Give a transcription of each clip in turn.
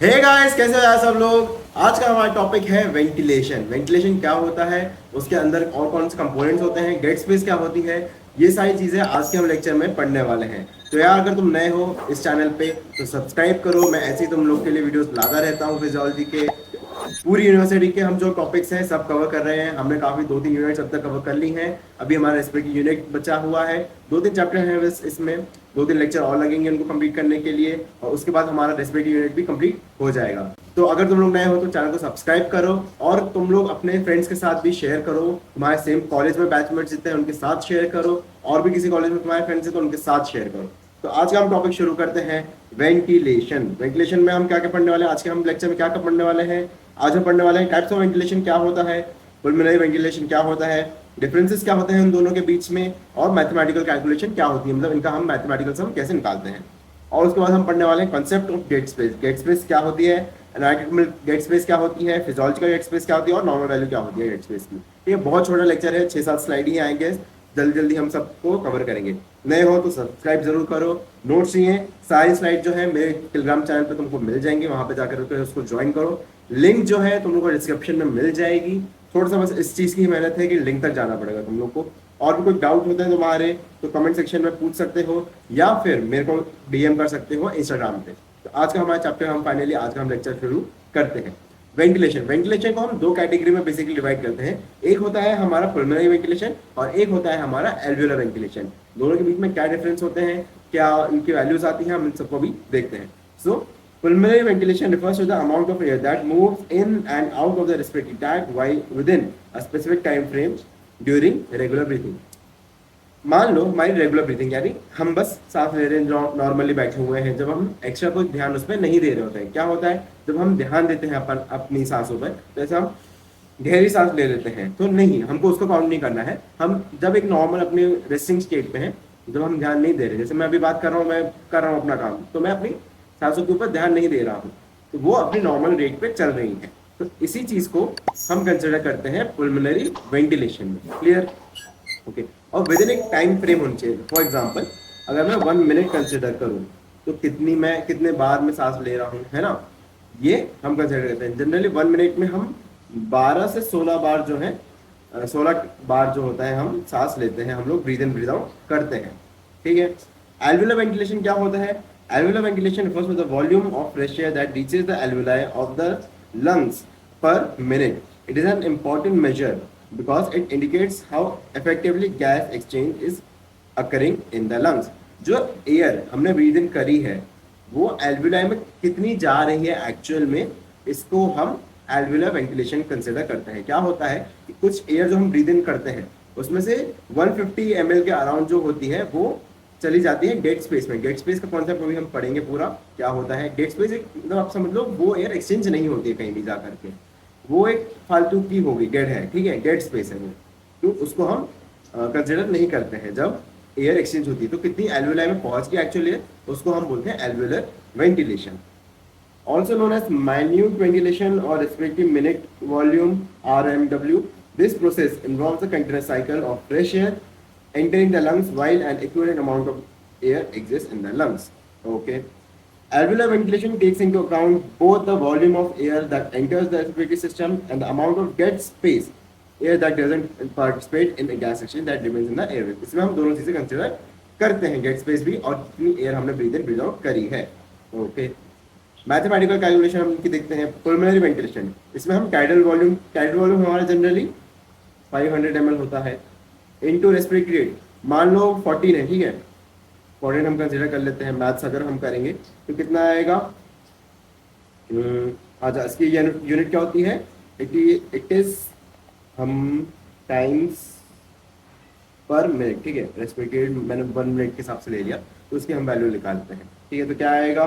Hey guys, कैसे हो यार सब लोग। आज का हमारा टॉपिक है वेंटिलेशन। वेंटिलेशन क्या होता है, उसके अंदर और कौन से कंपोनेंट्स होते हैं, गेट स्पेस क्या होती है, ये सारी चीजें आज के हम लेक्चर में पढ़ने वाले हैं। तो यार अगर तुम नए हो इस चैनल पे तो सब्सक्राइब करो। मैं ऐसे ही तुम लोग के लिए वीडियोस लाता रहता हूँ फिजियोलॉजी के। पूरी यूनिवर्सिटी के हम जो टॉपिक्स हैं सब कवर कर रहे हैं। हमने काफी 2-3 यूनिट्स अब तक कवर कर ली हैं। अभी हमारा रेस्पिरेटरी यूनिट बचा हुआ है, 2-3 चैप्टर हैं बस इसमें। 2-3 लेक्चर और लगेंगे उनको कंप्लीट करने के लिए, और उसके बाद हमारा रेस्पिरेटरी यूनिट भी कंप्लीट हो जाएगा। तो अगर तुम लोग नए हो तो चैनल को सब्सक्राइब करो, और तुम लोग अपने फ्रेंड्स के साथ भी शेयर करो। तुम्हारे सेम कॉलेज में बैचमेट्स जितने हैं उनके साथ शेयर करो, और भी किसी कॉलेज में तुम्हारे फ्रेंड्स हैं तो उनके साथ शेयर करो। तो आज का हम टॉपिक शुरू करते हैं, वेंटिलेशन। वेंटिलेशन में हम क्या क्या पढ़ने वाले हैं, आज के हम लेक्चर में क्या क्या पढ़ने वाले हैं। आज हम पढ़ने वाले हैं टाइप्स ऑफ वेंटिलेशन क्या होता है, पुल्मोनरी वेंटिलेशन क्या होता है, डिफरेंसेस क्या होते हैं उन दोनों के बीच में, और मैथमेटिकल कैलकुलेशन क्या होती है, मतलब इनका हम मैथमेटिकल सम कैसे निकालते हैं। और उसके बाद हम पढ़ने वाले हैं concept of get space. Get space क्या होती है, एनालिटिकल गेट स्पेस क्या होती है, फिजियोलॉजिकल गेट स्पेस क्या होती है, और नॉर्मल वैल्यू क्या होती है गेट स्पेस की। ये बहुत छोटा लेक्चर है, 6-7 स्लाइड ही आएंगे, जल्दी जल्दी हम सबको कवर करेंगे। नए हो तो सब्सक्राइब जरूर करो। नोट्स चाहिए, सारी स्लाइड जो है मेरे टेलीग्राम चैनल पे तुमको मिल जाएंगे, वहां पे जाकर के उसको ज्वाइन करो। लिंक जो है तुम लोग को डिस्क्रिप्शन में मिल जाएगी। थोड़ा सा बस इस चीज की मेहनत है कि लिंक तक जाना पड़ेगा तुम लोग को। और भी कोई डाउट होते हैं तुम्हारे तो कमेंट सेक्शन में पूछ सकते हो, या फिर मेरे को डीएम कर सकते हो इंस्टाग्राम पे। तो आज का हमारा चैप्टर हम फाइनली आज का हम लेक्चर शुरू करते हैं। वेंटिलेशन। वेंटिलेशन को हम दो कैटेगरी में बेसिकली डिवाइड करते हैं। एक होता है हमारा पुल्मोनरी वेंटिलेशन, और एक होता है हमारा एल्वियोलर वेंटिलेशन। दोनों के बीच में क्या डिफरेंस होते हैं, क्या इनकी वैल्यूज आती हैं, हम इन सबको भी देखते हैं। सो pulmonary ventilation refers to the amount of air that moves in and out of the respiratory tract while within a specific time frame during regular breathing. मान लो हमारी रेगुलर ब्रीथिंग, यानी हम बस सांस ले रहे हैं, नॉर्मली बैठे हुए हैं, जब हम एक्स्ट्रा कोई ध्यान उस पर नहीं दे रहे होते हैं। क्या होता है, जब हम ध्यान देते हैं अपनी सांसों पर, जैसे हम गहरी सांस ले लेते हैं, तो नहीं, हमको उसको काउंट नहीं करना है। हम जब एक नॉर्मल अपने रेस्टिंग स्टेट पे हैं, जब हम ध्यान नहीं दे रहे, जैसे मैं अभी बात कर रहा हूँ, मैं कर रहा हूँ अपना काम, तो मैं अपनी सांसों के ऊपर ध्यान नहीं दे रहा हूँ, तो वो अपनी नॉर्मल रेट पे चल रही है। तो इसी चीज को हम कंसिडर करते हैं पुल्मोनरी वेंटिलेशन में। क्लियर? ओके। और विद इन एक टाइम फ्रेम होनी चाहिए। फॉर एग्जाम्पल, अगर मैं 1 मिनट कंसिडर करूँ तो कितने बार में सांस ले रहा हूँ, है ना, ये हम कंसिडर करते हैं। जनरली 1 मिनट में हम 12 से 16 बार जो है, 16 बार जो होता है हम सांस लेते हैं, हम लोग ब्रीद इन ब्रीद आउट करते हैं। ठीक है। एल्वियोलर वेंटिलेशन क्या होता है, alveolar ventilation refers to the volume of fresh air that reaches the alveoli of the lungs per minute. It is an important measure because it indicates how effectively gas exchange is occurring in the lungs. जो air हमने breathe in करी है वो alveoli में कितनी जा रही है एक्चुअल में, इसको हम एल्वियोलर वेंटिलेशन कंसिडर करते हैं। क्या होता है कि कुछ एयर जो हम ब्रीद इन करते हैं उसमें से 150 ml के अराउंड जो होती है वो चली जाती है डेड स्पेस में। डेड स्पेस का कॉन्सेप्ट अभी हम पढ़ेंगे पूरा क्या होता है। डेड स्पेस एक, मतलब आप समझ लो, वो एयर एक्सचेंज नहीं होती है कहीं भी जा करके, वो एक फालतू की होगी, डेड है, ठीक है, डेड स्पेस है वो, तो उसको हम कंसिडर नहीं करते हैं जब एयर एक्सचेंज होती है। तो कितनी एल्वियोलाई में पहुंच गई एक्चुअली, उसको हम बोलते हैं alveolar ventilation. Also known as minute ventilation or respiratory minute volume RMW. This process involves a continuous cycle of fresh air entering the lungs while an equivalent amount of air exists in the lungs. Okay. Alveolar ventilation takes into account both the volume of air that enters the respiratory system and the amount of dead space, air that doesn't participate in the gas exchange that remains in the airway. इसमें हम दोनों चीजें consider करते हैं, dead space भी और कितनी air हमने ब्रीद इन ब्रीद आउट करी है। ओके। मैथमेटिकल कैलकुलेशन हम इनकी देखते हैं। पुल्मोनरी वेंटिलेशन, इसमें हम टाइडल वॉल्यूम हमारा जनरली 500 ml होता है, इनटू रेस्पिरेटरी रेट मान लो 14 है, ठीक है, 14 हम कंसिडर कर लेते हैं। मैथ्स अगर हम करेंगे तो कितना आएगा, अच्छा इसकी यूनिट क्या होती है, इट इज हम टाइम्स पर मिनट, ठीक है, रेस्पिरेटरी रेट मैंने 1 मिनट के हिसाब से ले लिया, तो उसकी हम वैल्यू निकालते हैं। ठीक है, तो क्या आएगा,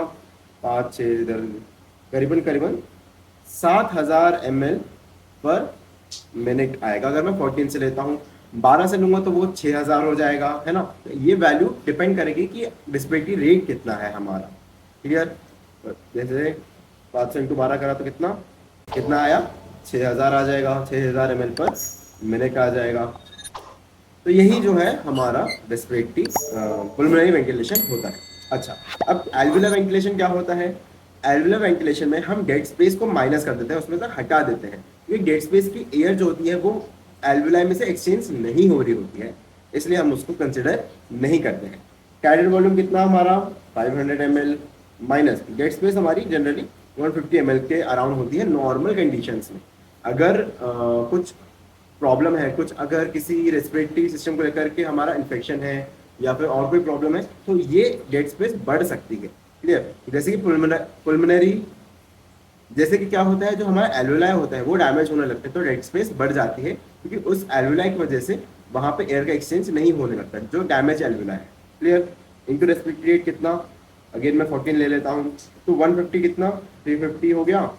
5-6 इधर करीबन 7000 ml पर मिनट आएगा। अगर मैं 14 से लेता हूँ, 12 से लूंगा तो वो 6000 हो जाएगा, है ना। तो ये वैल्यू डिपेंड करेगी कि रेस्पिरेटरी रेट कितना है हमारा। क्लियर? जैसे 500 × 12 करा तो कितना आया, 6000 आ जाएगा, 6000 ml पर मिनट आ जाएगा। तो यही जो है हमारा रेस्पिरेटरी पुल्मोनरी वेंटिलेशन होता है। अच्छा, अब एल्वियोलर वेंटिलेशन क्या होता है, एल्वुलर वेंटिलेशन में हम डेड स्पेस को माइनस कर देते हैं, उसमें से हटा देते हैं, क्योंकि डेड स्पेस की एयर जो होती है वो एल्वुलाई में से एक्सचेंज नहीं हो रही होती है, इसलिए हम उसको कंसिडर नहीं करते हैं। कैरियर वॉल्यूम कितना हमारा 500 ml माइनस डेड स्पेस हमारी जनरली 150 ml के अराउंड होती है नॉर्मल कंडीशंस में। अगर कुछ प्रॉब्लम है, कुछ अगर किसी रेस्पिरेटरी सिस्टम को लेकर के हमारा इन्फेक्शन है या फिर और कोई प्रॉब्लम है, तो ये डेड स्पेस बढ़ सकती है। क्लियर? जैसे कि पुल्मोनरी, जैसे कि क्या होता है, जो हमारा एल्वुलाई होता है वो डैमेज होने लगता है तो डेड स्पेस बढ़ जाती है, क्योंकि उस एल्वुलाई की वजह से वहां पे एयर का एक्सचेंज नहीं होने लगता जो डैमेज एल्वुलाई है। क्लियर? इनटू रेस्पिरेटरी रेट कितना, अगेन मैं 14 ले लेता हूँ, तो 150 कितना 350 हो गया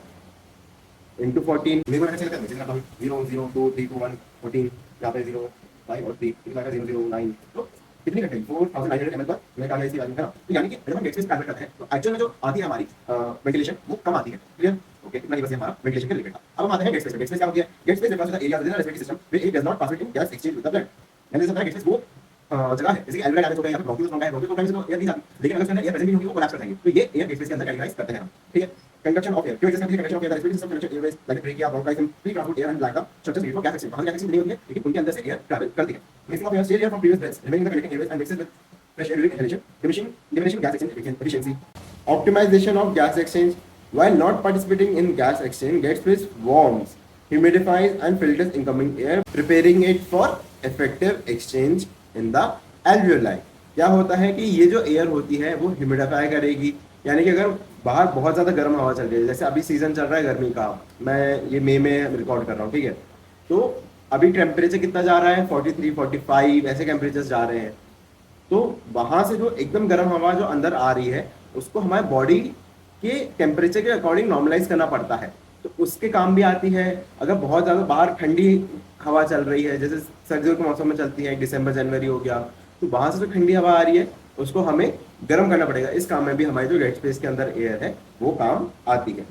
इंटू 14, मेरे को ऐसे लगता है 0 0 2 3 2 1 14, यहाँ पे 0 5 और 3 कितना 0 0 9, तो कितनी घंटे 4900 ml पर मैं कहा इसी वाली है ना। तो यानी कि जब हम डेड स्पेस कैलकुलेट करते हैं तो एक्चुअल में जो आती है हमारी वेंटिलेशन वो कम आती है। क्लियर? ओके, इतना ही बस हमारा वेंटिलेशन का रिलेटेड था। अब हम आते हैं डेड स्पेस। डेड स्पेस क्या होती है? Dead space refers to the area within respiratory system where it does not pass in gas exchange with the blood. यानी जैसे डेड स्पेस वो जगह है, जैसे कि एल्वुलाई डैमेज हो गया या फिर ब्रोंकियल्स ब्रोंकाई, ब्रोंकियल्स ब्रोंकाई से तो एयर नहीं जाती, लेकिन अगर उसके अंदर एयर प्रेजेंट नहीं होगी वो कोलैप्स कर जाएंगे, तो ये एयर डेड स्पेस के अंदर कैटेगराइज करते हैं हम। ठीक है? कंडक्शन ऑफ एयर, क्यों जैसे conduction of air respiratory system conduction Airways like trachea bronchitis free transport air and like the structures need for gas exchange. वहां गैस एक्सचेंज नहीं होती है, लेकिन उनके अंदर से एयर ट्रैवल करती है। Mixing of air stale air from previous breaths remaining in the connecting airways and mixes with fresh air during inhalation, diminishing gas exchange efficiency. Optimization of gas exchange. While not participating in gas exchange, dead space warms, humidifies and filters incoming air, preparing it for effective exchange in the alveoli. क्या होता है कि ये जो air होती है वो humidify करेगी, यानी कि अगर बाहर बहुत ज़्यादा गर्म हवा चल रही है, जैसे अभी सीजन चल रहा है गर्मी का, मैं ये मई में रिकॉर्ड कर रहा हूँ, ठीक है, तो अभी टेम्परेचर कितना जा रहा है 43 45 ऐसे टेम्परेचर जा रहे हैं, तो वहां से जो एकदम गर्म हवा जो अंदर आ रही है उसको हमारे बॉडी के टेम्परेचर के अकॉर्डिंग नॉर्मलाइज करना पड़ता है, तो उसके काम भी आती है। अगर बहुत ज़्यादा बाहर ठंडी हवा चल रही है, जैसे सर्दियों के मौसम में चलती है, दिसंबर जनवरी हो गया, तो वहां से जो ठंडी हवा आ रही है उसको हमें गर्म करना पड़ेगा। इस काम में भी हमारी जो डेड स्पेस के अंदर एयर है वो काम आती है।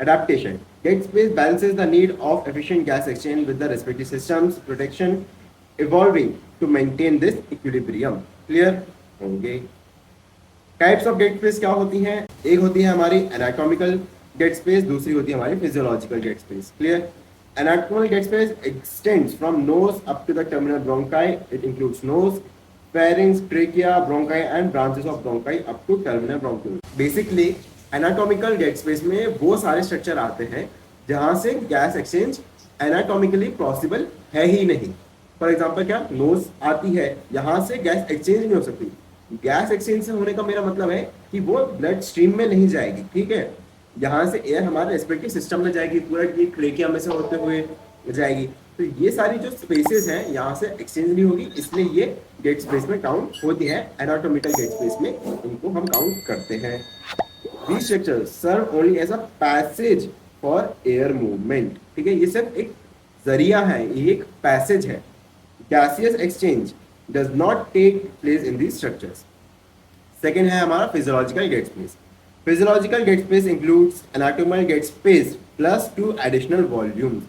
Adaptation. Dead space balances the need of efficient gas exchange with the respiratory systems protection evolving to maintain this equilibrium. Clear? होंगे। टाइप्स ऑफ डेड स्पेस क्या होती हैं? एक होती है हमारी एनाटॉमिकल डेड स्पेस, दूसरी होती है हमारी physiological dead space. Clear? Anatomical dead space extends from nose up to the terminal bronchi. It includes nose, pharynx, trachea, bronchi and branches of bronchi up to terminal bronchiole. Basically anatomical dead space में वो सारे structure आते हैं जहां से gas exchange anatomically possible है ही नहीं। For example क्या, नोज आती है, यहाँ से गैस एक्सचेंज नहीं हो सकती। गैस एक्सचेंज से होने का मेरा मतलब है कि वो ब्लड स्ट्रीम में नहीं जाएगी, ठीक है, यहाँ से एयर हमारे रेस्पिरेटरी सिस्टम में जाएगी, पूरा ये ट्रेकिया में से होते हुए जाएगी, तो ये सारी जो स्पेसेस हैं यहाँ से एक्सचेंज नहीं होगी, इसलिए ये डेड स्पेस में काउंट होती है। एनाटॉमिकल डेड स्पेस में इनको हम काउंट करते हैं। These structures serve only as a passage for air movement. ठीक है, ये सिर्फ एक जरिया है, ये एक पैसेज है। Gaseous exchange does not take place in these structures. Second है हमारा physiological dead space. Physiological dead space includes anatomical dead space plus 2 additional volumes.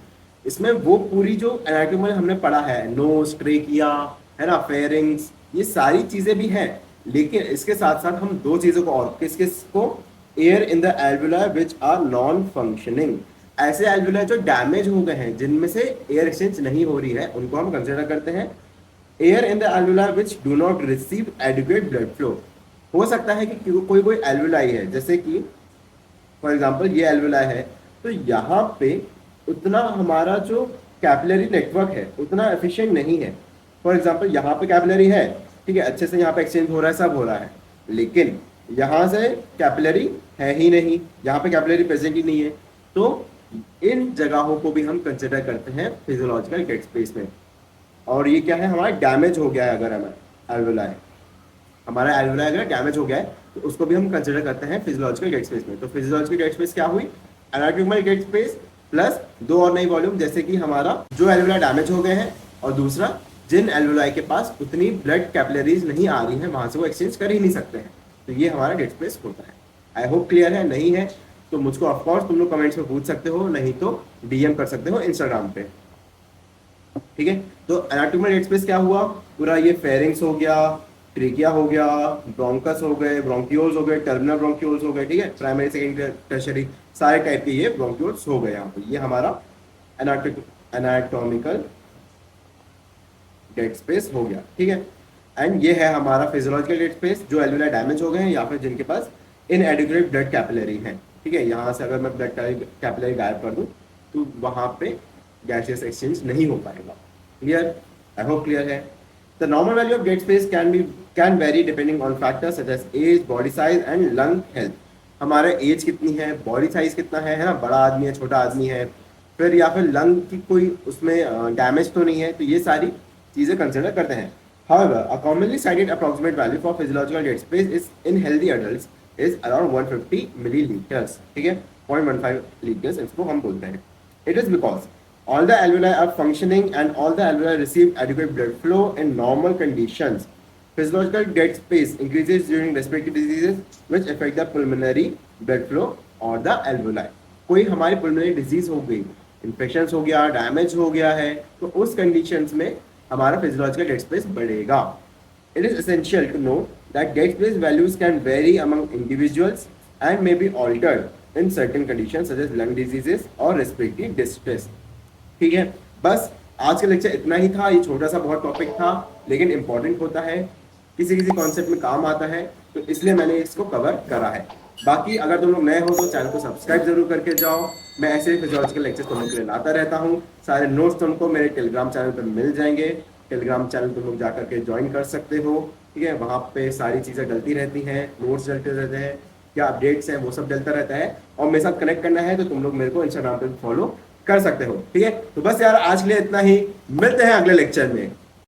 इसमें वो पूरी जो anatomical हमने पढ़ा है, nose, trachea, है ना, pharynx, ये सारी चीजें भी हैं, लेकिन इसके साथ साथ हम दो चीजों को और किसको air in the alveoli which are non functioning. ऐसे एल्वुलाई जो डैमेज हो गए हैं, जिनमें से एयर एक्सचेंज नहीं हो रही है, उनको हम कंसिडर करते हैं air in the alveoli which do not receive adequate blood flow. हो सकता है कि कोई एल्वुलाई है, जैसे कि फॉर एग्जांपल ये एल्वुलाई है, तो यहाँ पे उतना हमारा जो कैपिलरी नेटवर्क है उतना एफिशिएंट नहीं है। फॉर एग्जांपल यहाँ पे कैपिलरी है, ठीक है, अच्छे से यहाँ पे एक्सचेंज हो रहा है, सब हो रहा है, लेकिन यहाँ से कैपिलरी है ही नहीं, यहाँ पे कैपिलरी प्रेजेंट ही नहीं है, तो इन जगहों को भी हम कंसिडर करते हैं फिजियोलॉजिकल डेड स्पेस में। और ये क्या है, हमारा डैमेज हो गया है, अगर हमारा एल्वुलाई अगर डैमेज हो गया है तो उसको भी हम कंसिडर करते हैं फिजियोलॉजिकल डेड स्पेस में। तो फिजियोलॉजिकल डेड स्पेस क्या हुई, एनाटॉमिकल डेड स्पेस प्लस 2 और नई वॉल्यूम, जैसे कि हमारा जो एल्वुलाई डैमेज हो गए हैं, और दूसरा जिन एल्वुलाई के पास उतनी ब्लड कैपिलरीज नहीं आ रही है, वहां से वो एक्सचेंज कर ही नहीं सकते हैं, तो ये हमारा डेड स्पेस होता है। आई होप क्लियर है। नहीं है तो मुझको ऑफकोर्स तुम लोग कमेंट्स में पूछ सकते हो, नहीं तो डीएम कर सकते हो इंस्टाग्राम पे, ठीक है। तो एनाटॉमिकल डेड स्पेस क्या हुआ, पूरा ये फेरिंग्स हो गया, ट्रिकिया हो गया, ब्रोंकस हो गए, ब्रोंक्यूल्स हो गए, टर्मिनल ब्रोंक्यूल्स हो गए, ठीक है, प्राइमरी सेकेंडरी टर्शरी सारे टाइप के ये ब्रोंक्यूल्स हो गए। यहाँ पे ये हमारा एनाटॉमिकल डेड स्पेस हो गया, ठीक है। एंड ये है हमारा फिजियोलॉजिकल डेड स्पेस जो एल्वेलाई डैमेज हो गए हैं या फिर जिनके पास इनएडिक्वेट ब्लड कैपिलरी है, ठीक है। यहाँ से अगर मैं ब्लड कैपिलरी गायब कर दूँ तो वहाँ पे गैसियस एक्सचेंज नहीं हो पाएगा। क्लियर? आई होप क्लियर है। The normal value of dead space can vary depending on factors such as age, body size and lung health. हमारे एज कितनी है, बॉडी साइज कितना है ना, बड़ा आदमी है, छोटा आदमी है, फिर या फिर लंग की कोई उसमें डैमेज तो नहीं है, तो ये सारी चीजें कंसिडर करते हैं। However, a commonly cited approximate value for physiological dead space is in healthy adults is around 150 milliliters, ठीक है, 0.15 liters इसको हम बोलते हैं। It is because all the alveoli are functioning and all the alveoli receive adequate blood flow in normal conditions. Physiological dead space increases during respiratory diseases which affect the pulmonary blood flow or the alveoli. कोई हमारी pulmonary disease हो गई, infections हो गया, damage हो गया है, तो उस conditions में हमारा physiological dead space बढ़ेगा। It is essential to know that dead space values can vary among individuals and may be altered in certain conditions such as lung diseases or respiratory distress. ठीक है, बस आज का lecture इतना ही था। ये छोटा सा बहुत टॉपिक था लेकिन इंपॉर्टेंट होता है, किसी किसी कॉन्सेप्ट में काम आता है, तो इसलिए मैंने इसको कवर करा है। बाकी अगर तुम लोग नए हो तो चैनल को सब्सक्राइब जरूर करके जाओ। मैं ऐसे फिजियोलॉजिकल लेक्चर तुम लोग के लिए लाता रहता हूँ। सारे नोट्स तुमको मेरे टेलीग्राम चैनल पर मिल जाएंगे। टेलीग्राम चैनल तुम लोग जा करके ज्वाइन कर सकते हो, ठीक है। वहाँ पे सारी चीज़ें डलती रहती हैं, नोट्स डलते रहते हैं, क्या अपडेट्स हैं वो सब डलता रहता है। और मेरे साथ कनेक्ट करना है तो तुम लोग मेरे को इंस्टाग्राम पर फॉलो कर सकते हो, ठीक है। तो बस यार आज के लिए इतना ही, मिलते हैं अगले लेक्चर में।